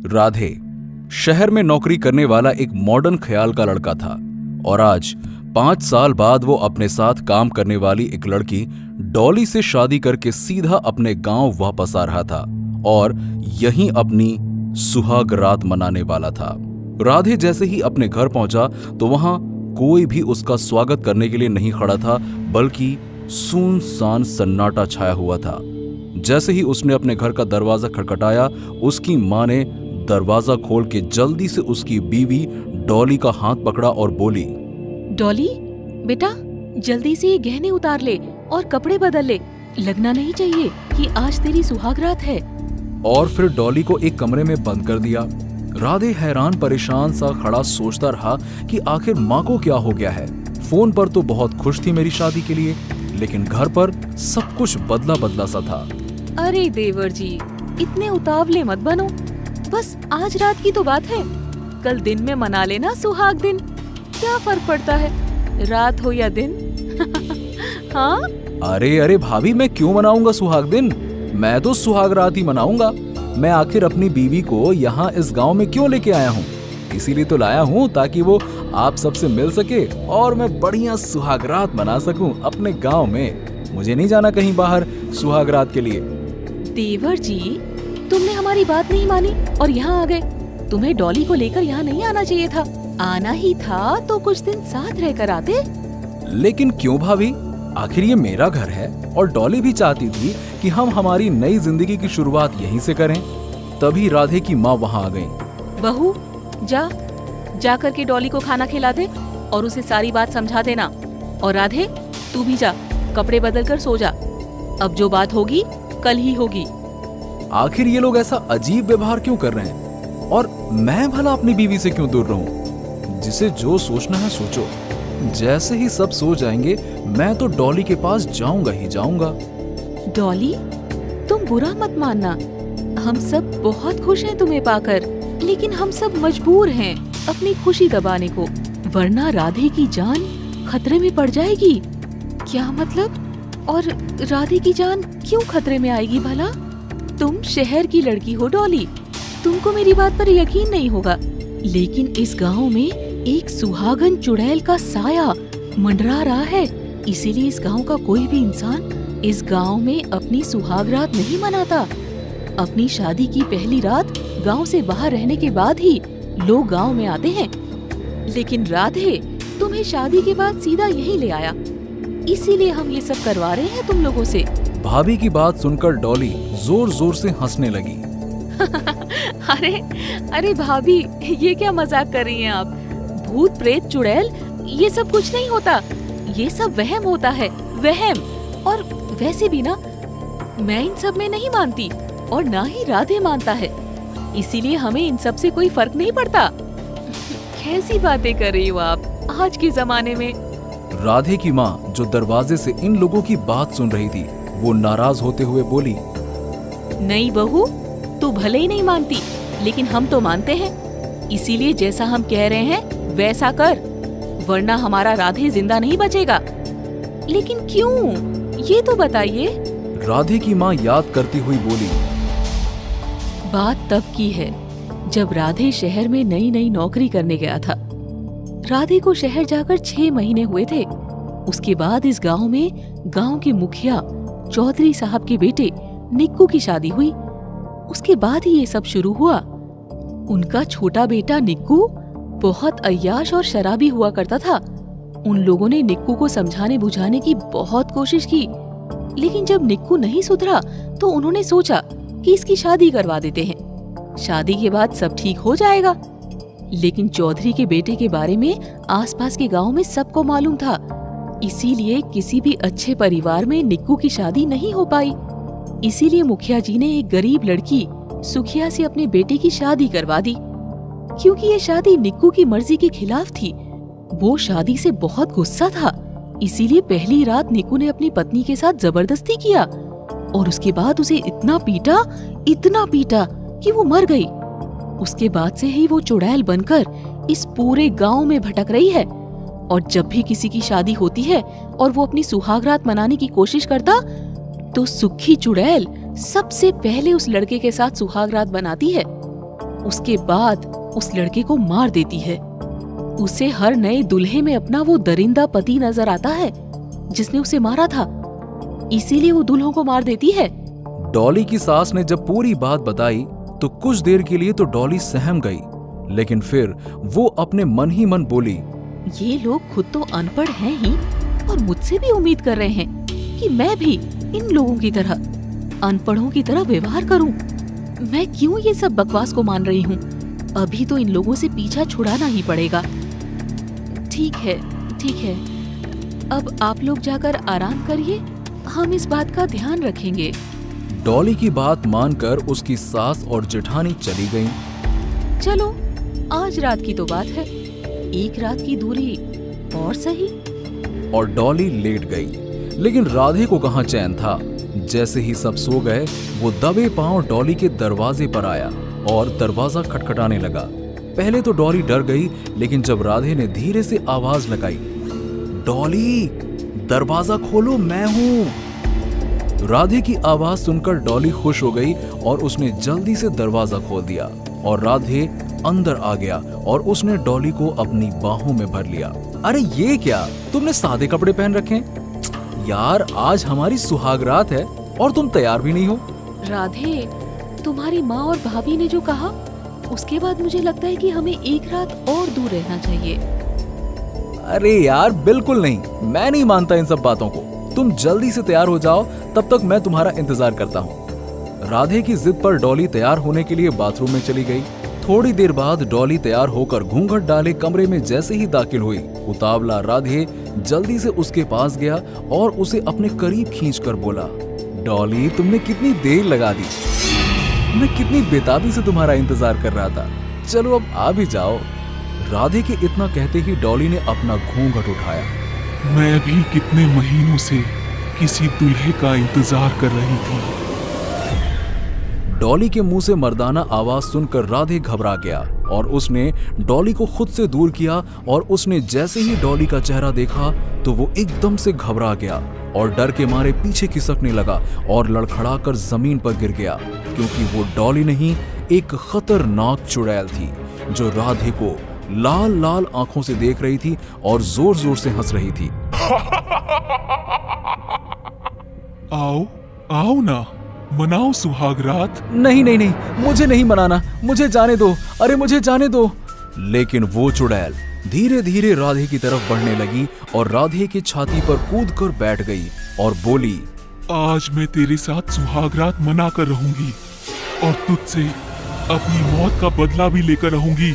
राधे शहर में नौकरी करने वाला एक मॉडर्न ख्याल का लड़का था और आज 5 साल बाद वो अपने साथ काम करने वाली एक लड़की डॉली से शादी करके सीधा अपने गांव वापस आ रहा था और यहीं अपनी सुहाग रात मनाने वाला था। राधे जैसे ही अपने घर पहुंचा तो वहां कोई भी उसका स्वागत करने के लिए नहीं खड़ा था, बल्कि सुनसान सन्नाटा छाया हुआ था। जैसे ही उसने अपने घर का दरवाजा खटखटाया, उसकी मां ने दरवाजा खोल के जल्दी से उसकी बीवी डॉली का हाथ पकड़ा और बोली, डॉली बेटा, जल्दी से ये गहने उतार ले और कपड़े बदल ले। लगना नहीं चाहिए कि आज तेरी सुहाग रात है। और फिर डॉली को एक कमरे में बंद कर दिया। राधे हैरान परेशान सा खड़ा सोचता रहा कि आखिर माँ को क्या हो गया है। फोन पर तो बहुत खुश थी मेरी शादी के लिए, लेकिन घर पर सब कुछ बदला बदला सा था। अरे देवर जी, इतने उतावले मत बनो। बस आज रात की तो बात है, कल दिन में मना लेना सुहाग दिन। क्या फर्क पड़ता है, रात हो या दिन। हाँ? अरे भाभी, मैं क्यों मनाऊंगा सुहाग दिन? मैं तो सुहाग रात ही मनाऊंगा। मैं आखिर अपनी बीवी को यहाँ इस गांव में क्यों लेके आया हूँ? इसीलिए तो लाया हूँ ताकि वो आप सबसे मिल सके और मैं बढ़िया सुहाग रात मना सकूं अपने गांव में। मुझे नहीं जाना कहीं बाहर सुहाग रात के लिए। देवर जी, तुमने हमारी बात नहीं मानी और यहाँ आ गए। तुम्हें डॉली को लेकर यहाँ नहीं आना चाहिए था। आना ही था तो कुछ दिन साथ रहकर आते। लेकिन क्यों भाभी? आखिर ये मेरा घर है और डॉली भी चाहती थी कि हम हमारी नई जिंदगी की शुरुआत यहीं से करें। तभी राधे की माँ वहाँ आ गई। बहू, जा करके डॉली को खाना खिला दे और उसे सारी बात समझा देना। और राधे, तू भी जा, कपड़े बदल कर सो जा। अब जो बात होगी कल ही होगी। आखिर ये लोग ऐसा अजीब व्यवहार क्यों कर रहे हैं? और मैं भला अपनी बीवी से क्यों दूर रहूं? जिसे जो सोचना है सोचो। जैसे ही सब सो जाएंगे मैं तो डॉली के पास जाऊंगा ही जाऊंगा। डॉली, तुम बुरा मत मानना। हम सब बहुत खुश हैं तुम्हें पाकर, लेकिन हम सब मजबूर हैं अपनी खुशी दबाने को, वरना राधे की जान खतरे में पड़ जाएगी। क्या मतलब? और राधे की जान क्यों खतरे में आएगी भला? तुम शहर की लड़की हो डॉली, तुमको मेरी बात पर यकीन नहीं होगा, लेकिन इस गांव में एक सुहागन चुड़ैल का साया मंडरा रहा है। इसीलिए इस गांव का कोई भी इंसान इस गांव में अपनी सुहाग रात नहीं मनाता। अपनी शादी की पहली रात गांव से बाहर रहने के बाद ही लोग गांव में आते हैं। लेकिन राधे तुम्हें शादी के बाद सीधा यहीं ले आया, इसीलिए हम ये सब करवा रहे हैं तुम लोगों से। भाभी की बात सुनकर डॉली जोर जोर से हंसने लगी। अरे भाभी, ये क्या मजाक कर रही हैं आप? भूत प्रेत चुड़ैल ये सब कुछ नहीं होता, ये सब वहम होता है, वहम। और वैसे भी ना, मैं इन सब में नहीं मानती और ना ही राधे मानता है, इसीलिए हमें इन सब से कोई फर्क नहीं पड़ता। कैसी बातें कर रही हो आप आज के जमाने में? राधे की माँ, जो दरवाजे से इन लोगों की बात सुन रही थी, वो नाराज होते हुए बोली, नहीं बहू, तू भले ही नहीं मानती, लेकिन हम तो मानते हैं। इसीलिए जैसा हम कह रहे हैं वैसा कर, वरना हमारा राधे जिंदा नहीं बचेगा। लेकिन क्यों, ये तो बताइए। राधे की माँ याद करती हुई बोली, बात तब की है जब राधे शहर में नई नई नौकरी करने गया था। राधे को शहर जाकर 6 महीने हुए थे। उसके बाद इस गांव में गांव के मुखिया चौधरी साहब के बेटे निक्कू की शादी हुई। उसके बाद ही ये सब शुरू हुआ। उनका छोटा बेटा निक्कू बहुत अय्याश और शराबी हुआ करता था। उन लोगों ने निक्कू को समझाने बुझाने की बहुत कोशिश की, लेकिन जब निक्कू नहीं सुधरा तो उन्होंने सोचा कि इसकी शादी करवा देते हैं। शादी के बाद सब ठीक हो जाएगा। लेकिन चौधरी के बेटे के बारे में आसपास के गांव में सबको मालूम था, इसीलिए किसी भी अच्छे परिवार में निक्कू की शादी नहीं हो पाई। इसीलिए मुखिया जी ने एक गरीब लड़की सुखिया से अपने बेटे की शादी करवा दी। क्योंकि ये शादी निक्कू की मर्जी के खिलाफ थी, वो शादी से बहुत गुस्सा था। इसीलिए पहली रात निक्कू ने अपनी पत्नी के साथ जबरदस्ती किया और उसके बाद उसे इतना पीटा कि वो मर गई। उसके बाद से ही वो चुड़ैल बनकर इस पूरे गांव में भटक रही है। और जब भी किसी की शादी होती है और वो अपनी सुहागरात मनाने की कोशिश करता, तो सुखी चुड़ैल सबसे पहले उस लड़के के साथ सुहागरात बनाती है। उसके बाद उस लड़के को मार देती है। उसे हर नए दूल्हे में अपना वो दरिंदा पति नजर आता है जिसने उसे मारा था, इसीलिए वो दूल्हों को मार देती है। डॉली की सास ने जब पूरी बात बताई तो कुछ देर के लिए तो डॉली सहम गई, लेकिन फिर वो अपने मन ही मन बोली, ये लोग खुद तो अनपढ़ हैं ही और मुझसे भी उम्मीद कर रहे हैं कि मैं भी इन लोगों की तरह अनपढ़ों की तरह व्यवहार करूं। मैं क्यों ये सब बकवास को मान रही हूँ? अभी तो इन लोगों से पीछा छुड़ाना ही पड़ेगा। ठीक है, ठीक है, अब आप लोग जाकर आराम करिए, हम इस बात का ध्यान रखेंगे। डॉली की बात मानकर उसकी सास और जेठानी चली गईं। चलो, आज रात की तो बात है, एक रात की दूरी और सही। और डॉली लेट गई, लेकिन राधे को कहाँ चैन था। जैसे ही सब सो गए, वो दबे पांव डॉली के दरवाजे पर आया और दरवाजा खटखटाने लगा। पहले तो डॉली डर गई, लेकिन जब राधे ने धीरे से आवाज लगाई, डॉली दरवाजा खोलो, मैं हूं। राधे की आवाज सुनकर डॉली खुश हो गई और उसने जल्दी से दरवाजा खोल दिया और राधे अंदर आ गया और उसने डॉली को अपनी बाहों में भर लिया। अरे ये क्या, तुमने सादे कपड़े पहन रखे हैं? यार, आज हमारी सुहाग रात है और तुम तैयार भी नहीं हो। राधे, तुम्हारी माँ और भाभी ने जो कहा, उसके बाद मुझे लगता है कि हमें एक रात और दूर रहना चाहिए। अरे यार, बिल्कुल नहीं, मैं नहीं मानता इन सब बातों को। तुम जल्दी से तैयार हो जाओ, तब तक मैं तुम्हारा इंतजार करता हूँ। राधे की जिद पर डॉली तैयार होने के लिए बाथरूम में चली गई। थोड़ी देर बाद डॉली तैयार होकर घूंघट डाले कमरे में जैसे ही दाखिल हुई, उतावला राधे जल्दी से उसके पास गया और उसे अपने करीब खींचकर बोला, डॉली, तुमने कितनी देर लगा दी। मैं कितनी बेताबी से तुम्हारा इंतजार कर रहा था। चलो अब आ भी जाओ। राधे के इतना कहते ही डॉली ने अपना घूंघट उठाया। मैं भी कितने महीनों से किसी दूल्हे का इंतजार कर रही थी। डॉली के मुंह से मर्दाना आवाज सुनकर राधे घबरा गया और उसने डॉली को खुद से दूर किया और उसने जैसे ही डॉली का चेहरा देखा तो वो एकदम से घबरा गया और डर के मारे पीछे खिसकने लगा और लड़खड़ाकर जमीन पर गिर गया, क्योंकि वो डॉली नहीं, एक खतरनाक चुड़ैल थी जो राधे को लाल लाल आंखों से देख रही थी और जोर जोर से हंस रही थी। आओ आओ ना, मनाओ सुहाग रात। नहीं नहीं नहीं, मुझे नहीं मनाना, मुझे जाने दो, अरे मुझे जाने दो। लेकिन वो चुड़ैल धीरे धीरे राधे की तरफ बढ़ने लगी और राधे की छाती पर कूद कर बैठ गई और बोली, आज मैं तेरे साथ सुहाग रात मना कर रहूंगी और तुझसे अपनी मौत का बदला भी लेकर रहूंगी।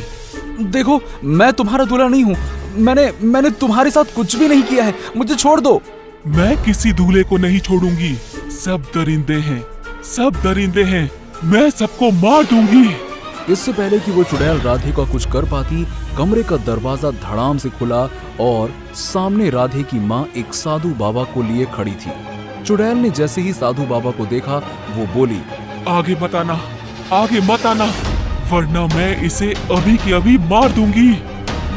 देखो, मैं तुम्हारा दूल्हा नहीं हूँ। मैंने तुम्हारे साथ कुछ भी नहीं किया है, मुझे छोड़ दो। मैं किसी दूल्हे को नहीं छोड़ूंगी। सब दरिंदे हैं, सब दरिंदे हैं, मैं सबको मार दूंगी। इससे पहले कि वो चुड़ैल राधे का कुछ कर पाती, कमरे का दरवाजा धड़ाम से खुला और सामने राधे की माँ एक साधु बाबा को लिए खड़ी थी। चुड़ैल ने जैसे ही साधु बाबा को देखा, वो बोली, आगे मत आना, आगे मत आना, वरना मैं इसे अभी की अभी मार दूंगी।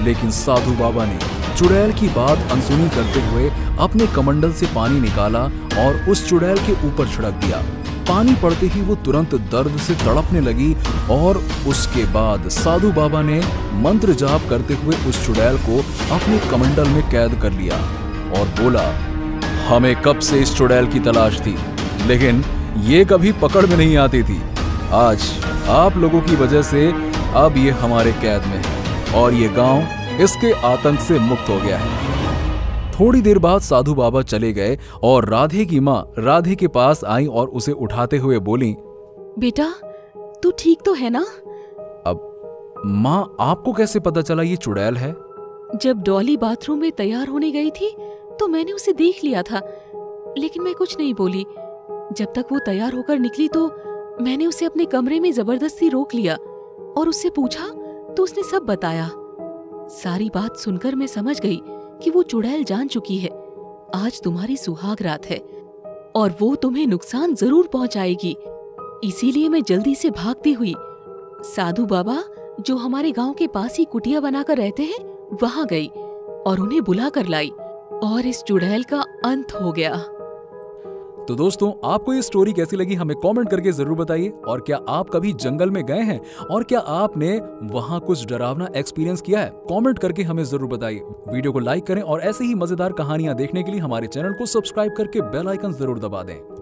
लेकिन साधु बाबा ने चुड़ैल की बात अनसुनी करते हुए अपने कमंडल से पानी निकाला और उस चुड़ैल के ऊपर छिड़क दिया। पानी पड़ते ही वो तुरंत दर्द से तड़पने लगी और उसके बाद साधु बाबा ने मंत्र जाप करते हुए उस चुड़ैल को अपने कमंडल में कैद कर लिया और बोला, हमें कब से इस चुड़ैल की तलाश थी, लेकिन ये कभी पकड़ में नहीं आती थी। आज आप लोगों की वजह से अब ये हमारे कैद में है और ये गांव इसके आतंक से मुक्त हो गया है। थोड़ी देर बाद साधु बाबा चले गए और राधे की माँ राधे के पास आई और उसे उठाते हुए बोली, बेटा, तू ठीक तो है ना? अब माँ, आपको कैसे पता चला ये चुड़ैल है? जब डॉली बाथरूम में तैयार होने गई थी तो मैंने उसे देख लिया था, लेकिन मैं कुछ नहीं बोली। जब तक वो तैयार होकर निकली तो मैंने उसे अपने कमरे में जबरदस्ती रोक लिया और उससे पूछा तो उसने सब बताया। सारी बात सुनकर मैं समझ गई कि वो चुड़ैल जान चुकी है आज तुम्हारी सुहाग रात है और वो तुम्हें नुकसान जरूर पहुंचाएगी। इसीलिए मैं जल्दी से भागती हुई साधु बाबा, जो हमारे गांव के पास ही कुटिया बनाकर रहते हैं, वहां गई और उन्हें बुला कर लाई और इस चुड़ैल का अंत हो गया। तो दोस्तों, आपको ये स्टोरी कैसी लगी हमें कमेंट करके जरूर बताइए। और क्या आप कभी जंगल में गए हैं और क्या आपने वहां कुछ डरावना एक्सपीरियंस किया है? कमेंट करके हमें जरूर बताइए। वीडियो को लाइक करें और ऐसे ही मजेदार कहानियां देखने के लिए हमारे चैनल को सब्सक्राइब करके बेल आइकन जरूर दबा दें।